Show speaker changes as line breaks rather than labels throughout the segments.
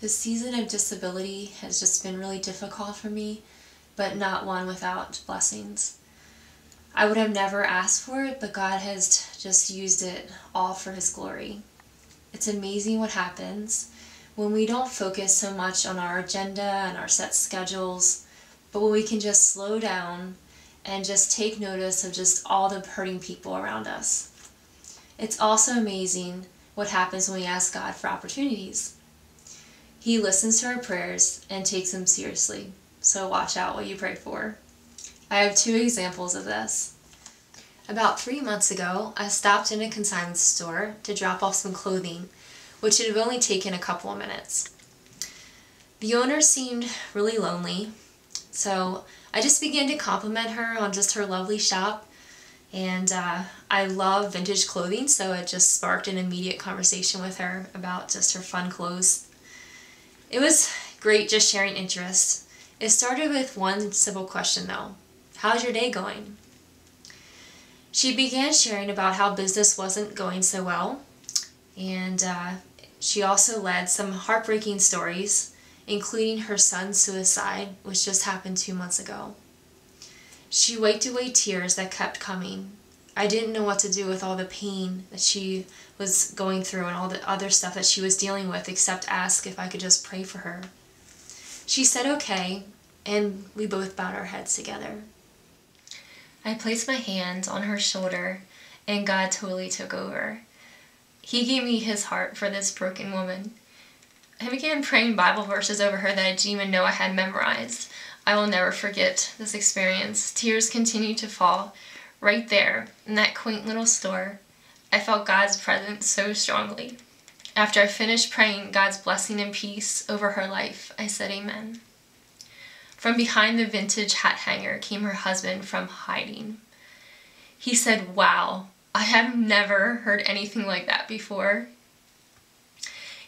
This season of disability has just been really difficult for me, but not one without blessings. I would have never asked for it, but God has just used it all for His glory. It's amazing what happens when we don't focus so much on our agenda and our set schedules, but when we can just slow down and just take notice of just all the hurting people around us. It's also amazing what happens when we ask God for opportunities. He listens to our prayers and takes them seriously, so watch out what you pray for. I have 2 examples of this. About 3 months ago, I stopped in a consignment store to drop off some clothing, which had only taken a couple of minutes. The owner seemed really lonely, so I just began to compliment her on just her lovely shop, and I love vintage clothing, so it just sparked an immediate conversation with her about just her fun clothes. It was great just sharing interest. It started with one simple question though: how's your day going? She began sharing about how business wasn't going so well, and she also led some heartbreaking stories, including her son's suicide, which just happened 2 months ago. She wiped away tears that kept coming. I didn't know what to do with all the pain that she was going through and all the other stuff that she was dealing with, except ask if I could just pray for her. She said okay, and we both bowed our heads together. I placed my hand on her shoulder, and God totally took over. He gave me His heart for this broken woman. I began praying Bible verses over her that I didn't even know I had memorized. I will never forget this experience. Tears continued to fall. Right there, in that quaint little store, I felt God's presence so strongly. After I finished praying God's blessing and peace over her life, I said amen. From behind the vintage hat hanger came her husband from hiding. He said, "Wow, I have never heard anything like that before."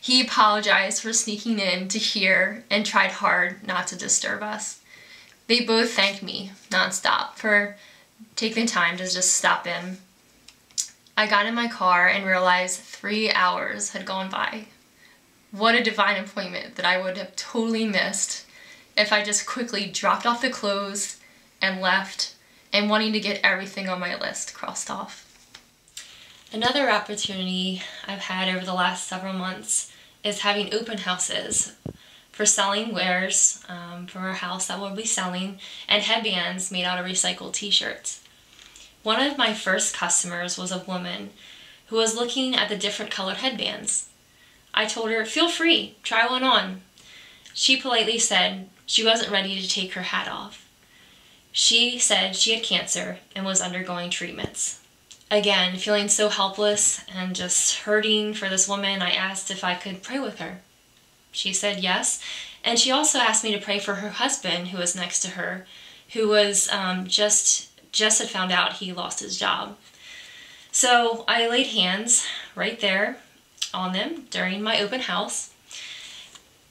He apologized for sneaking in to hear and tried hard not to disturb us. They both thanked me nonstop for taking time to just stop in. I got in my car and realized 3 hours had gone by. What a divine appointment that I would have totally missed if I just quickly dropped off the clothes and left, and wanting to get everything on my list crossed off. Another opportunity I've had over the last several months is having open houses for selling wares from our house that we'll be selling, and headbands made out of recycled t-shirts. One of my first customers was a woman who was looking at the different colored headbands. I told her, "Feel free, try one on." She politely said she wasn't ready to take her hat off. She said she had cancer and was undergoing treatments. Again, feeling so helpless and just hurting for this woman, I asked if I could pray with her. She said yes, and she also asked me to pray for her husband, who was next to her, who was just had found out he lost his job. So I laid hands right there on them during my open house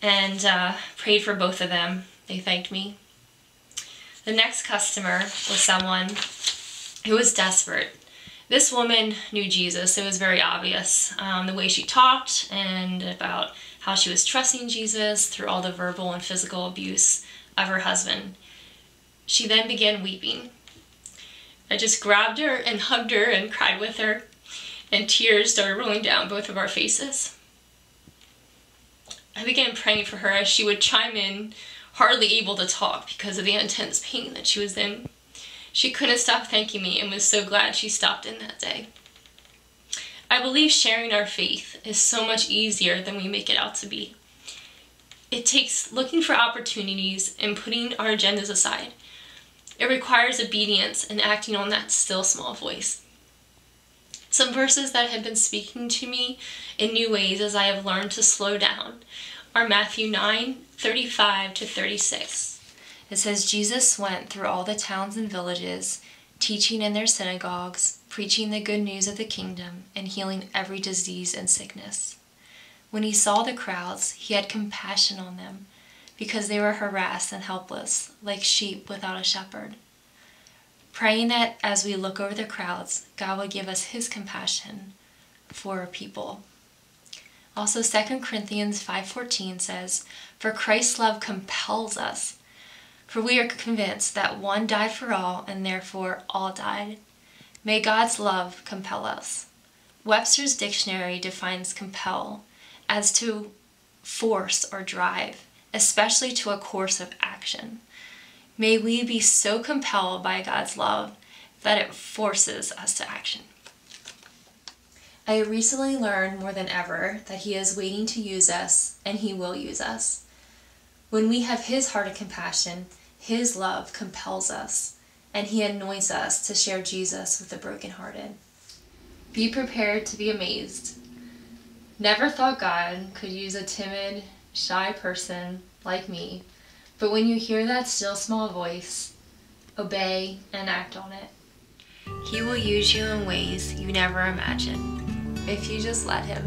and prayed for both of them. They thanked me. The next customer was someone who was desperate. This woman knew Jesus. It was very obvious. The way she talked and about how she was trusting Jesus through all the verbal and physical abuse of her husband. She then began weeping. I just grabbed her and hugged her and cried with her, and tears started rolling down both of our faces. I began praying for her as she would chime in, hardly able to talk because of the intense pain that she was in. She couldn't stop thanking me and was so glad she stopped in that day. I believe sharing our faith is so much easier than we make it out to be. It takes looking for opportunities and putting our agendas aside. It requires obedience and acting on that still small voice. Some verses that have been speaking to me in new ways as I have learned to slow down are Matthew 9:35-36. It says, "Jesus went through all the towns and villages, teaching in their synagogues, preaching the good news of the kingdom, and healing every disease and sickness. When he saw the crowds, he had compassion on them, because they were harassed and helpless, like sheep without a shepherd." Praying that as we look over the crowds, God will give us His compassion for people. Also, 2 Corinthians 5:14 says, "For Christ's love compels us, for we are convinced that one died for all, and therefore all died. May God's love compel us." Webster's dictionary defines compel as to force or drive, especially to a course of action. May we be so compelled by God's love that it forces us to action. I recently learned more than ever that He is waiting to use us, and He will use us. When we have His heart of compassion, His love compels us, and He anoints us to share Jesus with the brokenhearted. Be prepared to be amazed. Never thought God could use a timid, shy person like me, but when you hear that still small voice, obey and act on it. He will use you in ways you never imagined, if you just let Him.